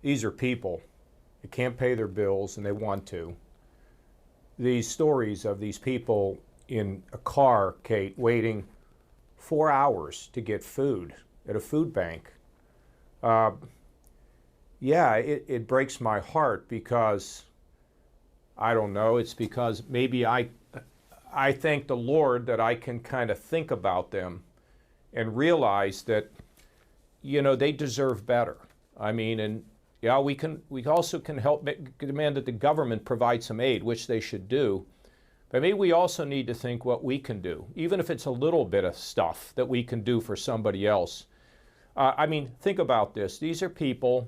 These are people that can't pay their bills and they want to. These stories of these people in a car, Kate, waiting 4 hours to get food at a food bank. Yeah, it breaks my heart because, I don't know, it's because maybe I thank the Lord that I can kind of think about them and realize that, you know, they deserve better. I mean, and yeah, we also can help demand that the government provide some aid, which they should do. But maybe we also need to think what we can do, even if it's a little bit of stuff that we can do for somebody else. I mean, think about this. These are people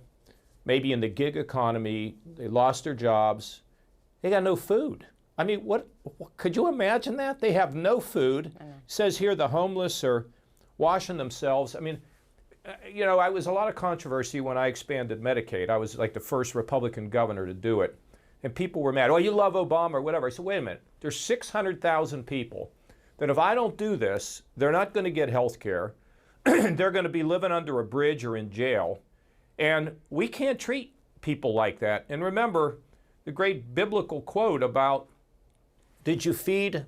maybe in the gig economy, they lost their jobs, they got no food. I mean, what could you imagine that? They have no food. It says here the homeless are washing themselves. I mean, you know, I was a lot of controversy when I expanded Medicaid. I was like the first Republican governor to do it. And people were mad. Oh, you love Obama or whatever. I said, wait a minute. There's 600,000 people that if I don't do this, they're not going to get health care. They're going to be living under a bridge or in jail. And we can't treat people like that. And remember the great biblical quote about, did you feed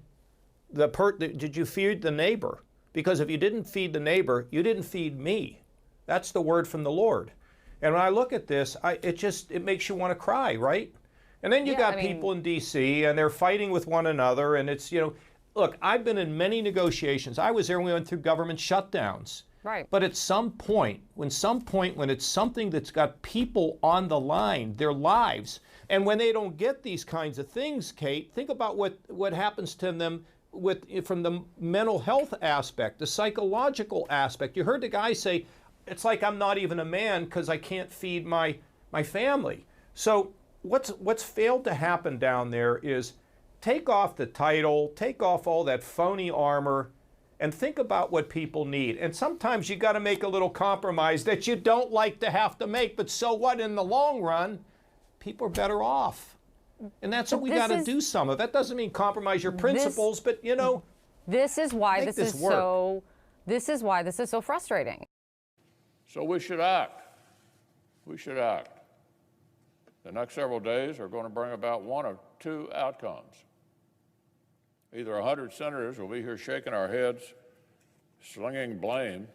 the neighbor? Because if you didn't feed the neighbor, you didn't feed me. That's the word from the Lord. And when I look at this, it makes you want to cry, right? And then you got people in D.C. and they're fighting with one another. And it's, you know, look, I've been in many negotiations. I was there when we went through government shutdowns. Right. But at some point, when it's something that's got people on the line, their lives, and when they don't get these kinds of things, Kate, think about what happens to them from the mental health aspect, the psychological aspect. You heard the guy say, it's like I'm not even a man because I can't feed my family. So what's failed to happen down there is take off the title, take off all that phony armor, and think about what people need. And sometimes you got to make a little compromise that you don't like to have to make, but so what, in the long run, people are better off. And that's what we got to do some of. That doesn't mean compromise your principles, but you know, this is why this is so frustrating. So we should act. We should act. The next several days are going to bring about one of two outcomes. Either 100 senators will be here shaking our heads, slinging blame,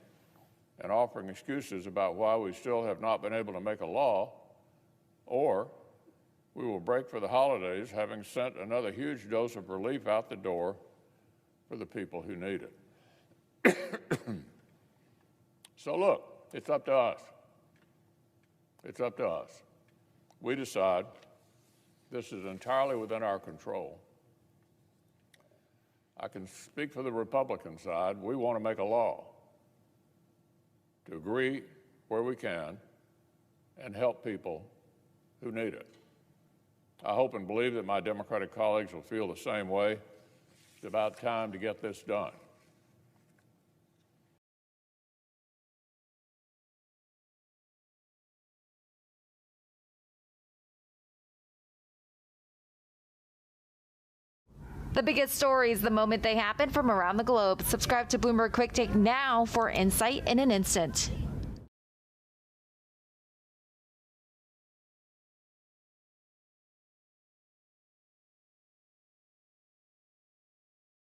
and offering excuses about why we still have not been able to make a law, or we will break for the holidays, having sent another huge dose of relief out the door for the people who need it. So look, it's up to us. It's up to us. We decide. This is entirely within our control. I can speak for the Republican side. We want to make a law to agree where we can and help people who need it. I hope and believe that my Democratic colleagues will feel the same way. It's about time to get this done. The biggest stories the moment they happen from around the globe. Subscribe to Bloomberg Quick Take now for insight in an instant.